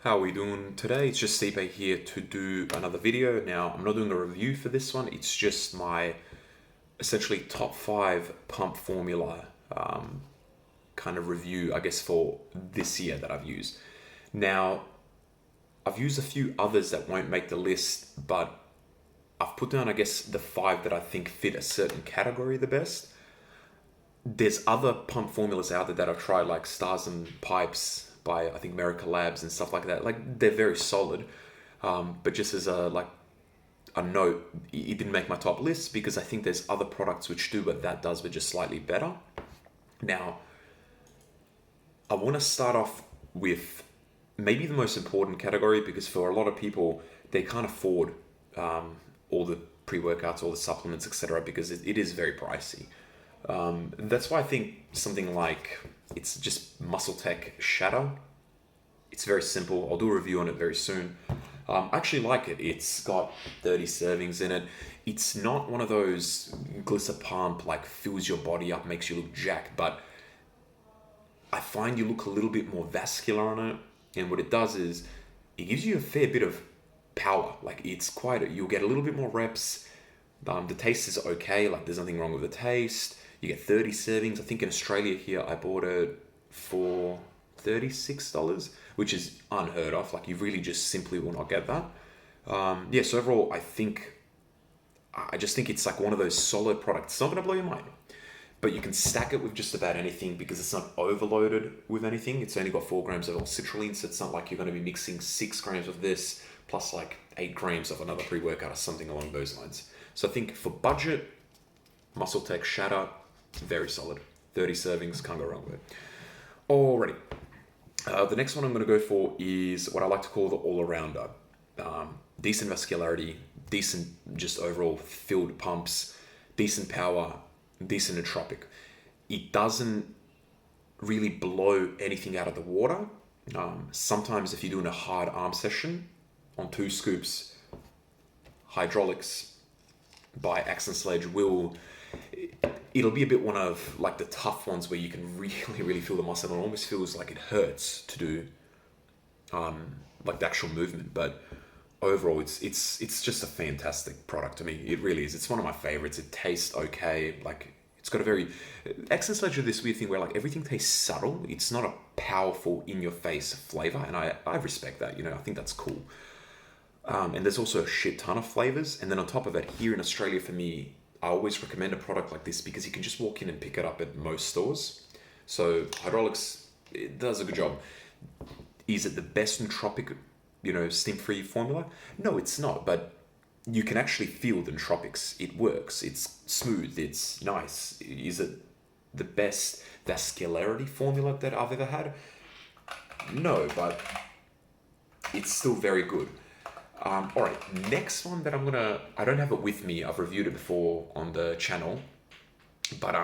How are we doing today? It's just Stipe here to do another video. Now, I'm not doing a review for this one. It's just my essentially top 5 pump formula kind of review, I guess, for this year that I've used. Now, I've used a few others that won't make the list, but I've put down, I guess, the 5 that I think fit a certain category the best. There's other pump formulas out there that I've tried, like Stars and Pipes by I think Merica Labs and stuff like that. Like they're very solid, but just as a note, it didn't make my top list because I think there's other products which do what that does, but just slightly better. Now, I want to start off with maybe the most important category because for a lot of people they can't afford all the pre-workouts, all the supplements, etc. because it is very pricey. That's why I think something like it's just Muscle Tech Shatter. It's very simple. I'll do a review on it very soon. I actually like it. It's got 30 servings in it. It's not one of those Glycer Pump, like fills your body up, makes you look jacked, but I find you look a little bit more vascular on it. And what it does is it gives you a fair bit of power. Like you'll get a little bit more reps. The taste is okay. Like there's nothing wrong with the taste. You get 30 servings. I think in Australia here, I bought it for $36, which is unheard of. Like you really just simply will not get that. So overall, I just think it's like one of those solid products. It's not going to blow your mind, but you can stack it with just about anything because it's not overloaded with anything. It's only got 4 grams of citrulline, so it's not like you're going to be mixing 6 grams of this plus like 8 grams of another pre-workout or something along those lines. So I think for budget, Muscle Tech Shatter, very solid. 30 servings, can't go wrong with it. Alrighty. The next one I'm going to go for is what I like to call the all-arounder. Decent vascularity, decent just overall filled pumps, decent power, decent nootropic. It doesn't really blow anything out of the water. Sometimes if you're doing a hard arm session on 2 scoops, hydraulics by Accent Sledge it'll be a bit one of like the tough ones where you can really feel the muscle and it almost feels like it hurts to do like the actual movement. But overall it's just a fantastic product to me. It really is. It's one of my favorites. It tastes okay. Like it's got a very Accent Sledge with this weird thing where like everything tastes subtle. It's not a powerful in your face flavor, and I respect that. I think that's cool. And there's also a shit ton of flavors. And then on top of it, here in Australia, for me, I always recommend a product like this because you can just walk in and pick it up at most stores. So Hydraulics, it does a good job. Is it the best nootropic, stim-free formula? No, it's not. But you can actually feel the nootropics. It works. It's smooth. It's nice. Is it the best vascularity formula that I've ever had? No, but it's still very good. Alright, next one that I don't have it with me, I've reviewed it before on the channel, but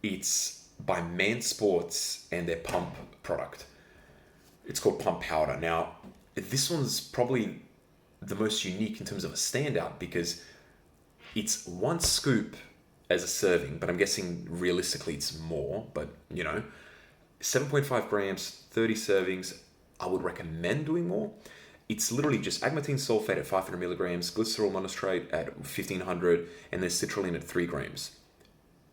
it's by Man Sports and their pump product. It's called Pump Powder. Now, this one's probably the most unique in terms of a standout because it's 1 scoop as a serving, but I'm guessing realistically it's more, but 7.5 grams, 30 servings, I would recommend doing more. It's literally just agmatine sulfate at 500 milligrams, glycerol monostrate at 1500, and then citrulline at 3 grams.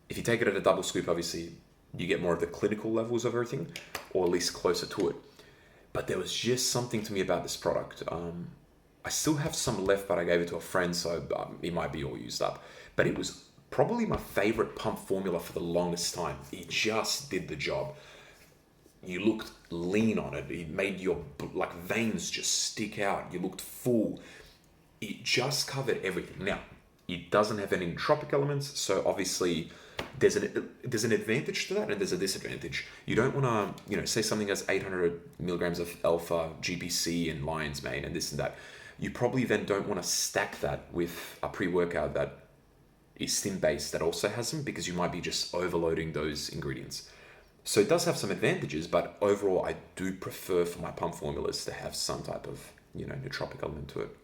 If you take it at a double scoop, obviously, you get more of the clinical levels of everything, or at least closer to it. But there was just something to me about this product. I still have some left, but I gave it to a friend, so it might be all used up. But it was probably my favorite pump formula for the longest time. It just did the job. You looked lean on it. It made your veins just stick out. You looked full. It just covered everything. Now, it doesn't have any nootropic elements, so obviously there's an advantage to that and there's a disadvantage. You don't want to, say something has 800 milligrams of alpha, GPC, and lion's mane and this and that. You probably then don't want to stack that with a pre-workout that is stim-based that also has them because you might be just overloading those ingredients. So it does have some advantages, but overall I do prefer for my pump formulas to have some type of, nootropic element to it.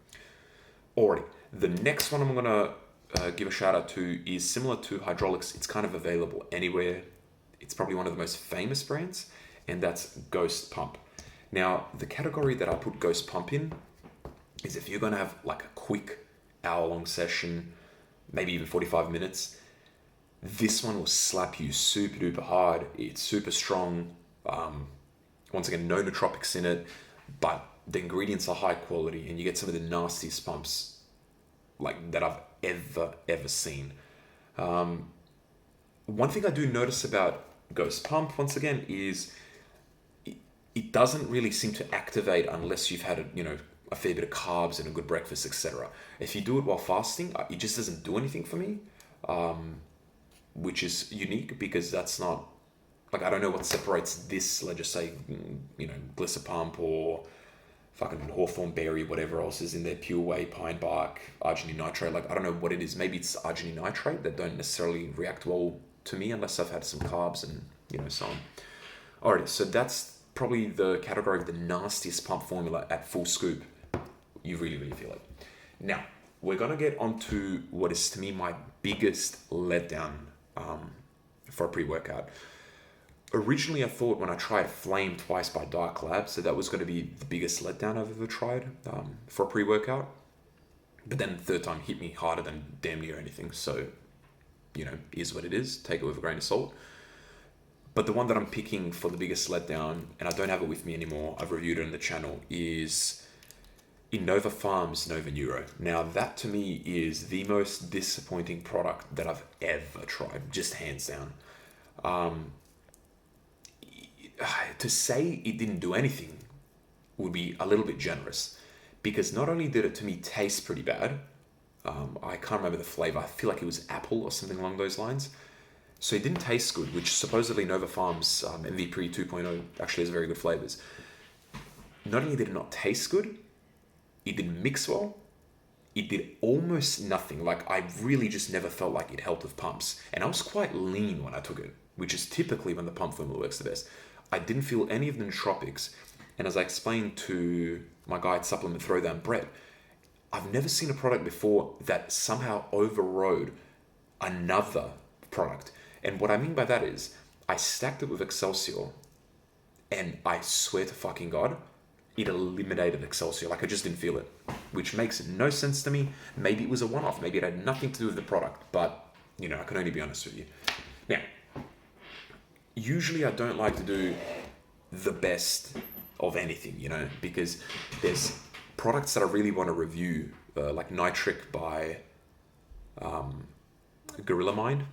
Alrighty, the next one I'm going to give a shout out to is similar to Hydraulics. It's kind of available anywhere. It's probably one of the most famous brands, and that's Ghost Pump. Now, the category that I put Ghost Pump in is if you're going to have like a quick hour-long session, maybe even 45 minutes, this one will slap you super duper hard. It's super strong. Once again, no nootropics in it, but the ingredients are high quality, and you get some of the nastiest pumps like that I've ever seen. One thing I do notice about Ghost Pump, once again, is it doesn't really seem to activate unless you've had a fair bit of carbs and a good breakfast, etc. If you do it while fasting, it just doesn't do anything for me, which is unique because that's not like, I don't know what separates this, let's just say, Glycopump or fucking hawthorn berry, whatever else is in there, pure whey, pine bark, arginine nitrate. Like, I don't know what it is. Maybe it's arginine nitrate that don't necessarily react well to me unless I've had some carbs and so on. Alright, so that's probably the category of the nastiest pump formula at full scoop. You really, really feel it. Now, we're going to get onto what is to me my biggest letdown for a pre-workout. Originally, I thought when I tried Flame twice by Dark Lab, so that was going to be the biggest letdown I've ever tried for a pre-workout. But then the third time hit me harder than damn near anything. So, is what it is. Take it with a grain of salt. But the one that I'm picking for the biggest letdown, and I don't have it with me anymore, I've reviewed it on the channel, is Innova Farms Nova Neuro. Now, that to me is the most disappointing product that I've ever tried, just hands down. To say it didn't do anything would be a little bit generous, because not only did it to me taste pretty bad, I can't remember the flavor, I feel like it was apple or something along those lines, so it didn't taste good, which supposedly Nova Farms MVP 2.0 actually has very good flavors. Not only did it not taste good, it didn't mix well, it did almost nothing. Like, I really just never felt like it helped with pumps, and I was quite lean when I took it, which is typically when the pump formula works the best. I didn't feel any of the nootropics, and as I explained to my guy at Supplement Throwdown, Brett, I've never seen a product before that somehow overrode another product. And what I mean by that is, I stacked it with Excelsior, and I swear to fucking God, it eliminated Excelsior. Like, I just didn't feel it, which makes no sense to me. Maybe it was a one-off. Maybe it had nothing to do with the product, but, I can only be honest with you. Now, usually I don't like to do the best of anything, because there's products that I really want to review, like Nitric by Gorilla Mind,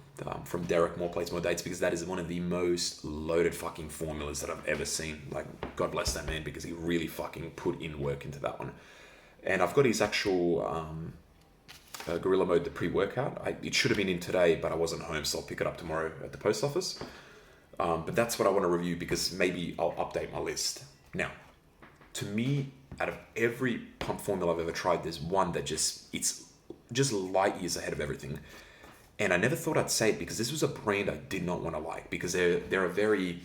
from Derek More Plates, More Dates, because that is one of the most loaded fucking formulas that I've ever seen. Like, God bless that man, because he really fucking put in work into that one. And I've got his actual Gorilla Mode, the pre-workout. It should have been in today, but I wasn't home, so I'll pick it up tomorrow at the post office. But that's what I want to review, because maybe I'll update my list. Now, to me, out of every pump formula I've ever tried, there's one that it's just light years ahead of everything. And I never thought I'd say it, because this was a brand I did not want to like, because they're a very,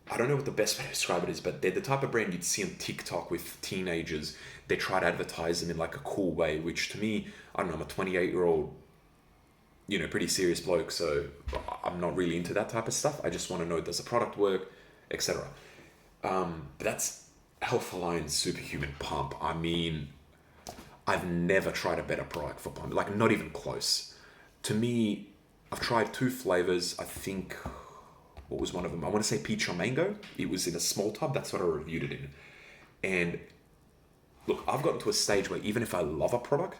I don't know what the best way to describe it is, but they're the type of brand you'd see on TikTok with teenagers. They try to advertise them in like a cool way, which to me, I don't know, I'm a 28-year-old, pretty serious bloke, so I'm not really into that type of stuff. I just want to know, does the product work, etc. But that's Alpha Lion's Superhuman Pump. I mean, I've never tried a better product for pump, like not even close. To me, I've tried 2 flavors. I think, what was one of them? I want to say peach or mango. It was in a small tub. That's what I reviewed it in. And look, I've gotten to a stage where even if I love a product,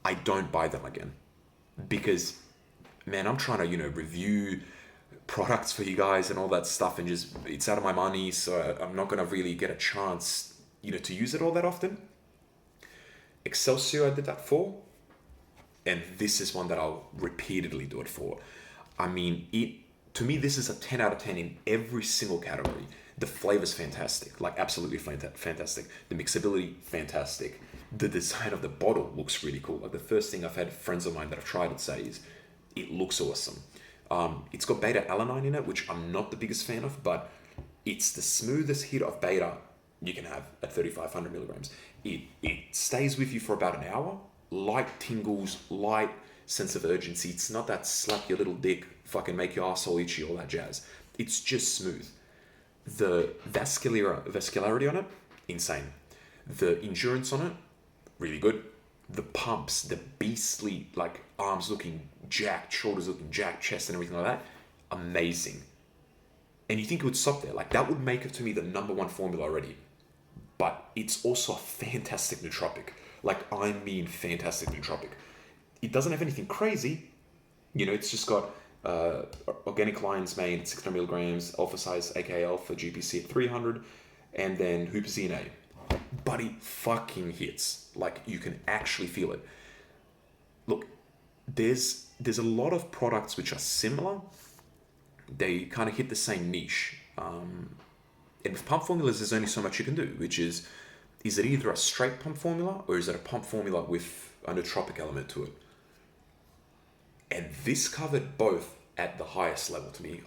I don't buy them again. Because, man, I'm trying to, review products for you guys and all that stuff, and just, it's out of my money, so I'm not going to really get a chance, to use it all that often. Excelsior I did that for, and this is one that I'll repeatedly do it for. I mean, to me, this is a 10 out of 10 in every single category. The flavor's fantastic, like absolutely fantastic. The mixability, fantastic. The design of the bottle looks really cool. Like, the first thing I've had friends of mine that have tried it say is, it looks awesome. It's got beta-alanine in it, which I'm not the biggest fan of, but it's the smoothest hit of beta you can have at 3,500 milligrams. It stays with you for about an hour. Light tingles, light sense of urgency. It's not that slap your little dick, fucking make your asshole itchy, all that jazz. It's just smooth. The vascularity on it, insane. The endurance on it, really good. The pumps, the beastly, like, arms looking jacked, shoulders looking jacked, chest and everything like that, amazing. And you think it would stop there? Like, that would make it to me the number one formula already. But it's also a fantastic nootropic. Like, I mean fantastic nootropic. It doesn't have anything crazy. You know, it's just got organic lion's mane at 600 milligrams, alpha size aka alpha GPC at 300, and then huperzine A. But it fucking hits. Like, you can actually feel it. Look, there's a lot of products which are similar. They kind of hit the same niche. And with pump formulas, there's only so much you can do, which is it either a straight pump formula or is it a pump formula with a nootropic element to it? And this covered both at the highest level to me.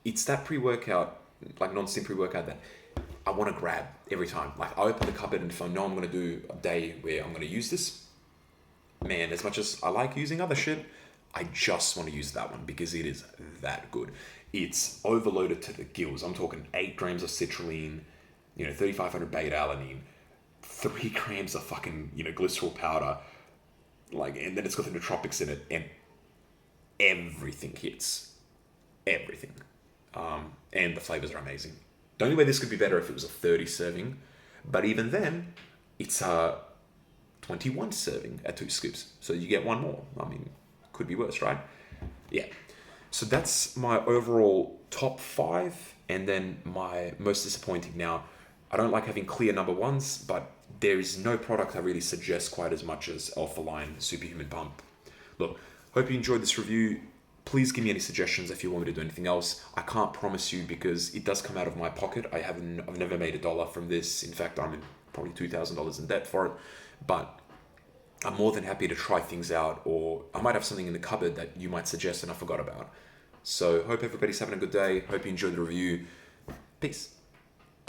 It's that pre-workout, like non-stim pre-workout, that I want to grab every time. Like, I open the cupboard, and if I know I'm going to do a day where I'm going to use this, man, as much as I like using other shit, I just want to use that one because it is that good. It's overloaded to the gills. I'm talking 8 grams of citrulline, 3,500 beta alanine, 3 grams of fucking, glycerol powder, like, and then it's got the nootropics in it, and everything hits. Everything. And the flavors are amazing. The only way this could be better if it was a 30 serving, but even then, it's a 21 serving at 2 scoops. So you get one more. I mean, could be worse, right? Yeah. So that's my overall top 5, and then my most disappointing. Now, I don't like having clear number ones, but there is no product I really suggest quite as much as Alpha Line Superhuman Pump. Look, hope you enjoyed this review. Please give me any suggestions if you want me to do anything else. I can't promise you because it does come out of my pocket. I've never made $1 from this. In fact, I'm in probably $2,000 in debt for it. But I'm more than happy to try things out, or I might have something in the cupboard that you might suggest and I forgot about. So hope everybody's having a good day. Hope you enjoyed the review. Peace.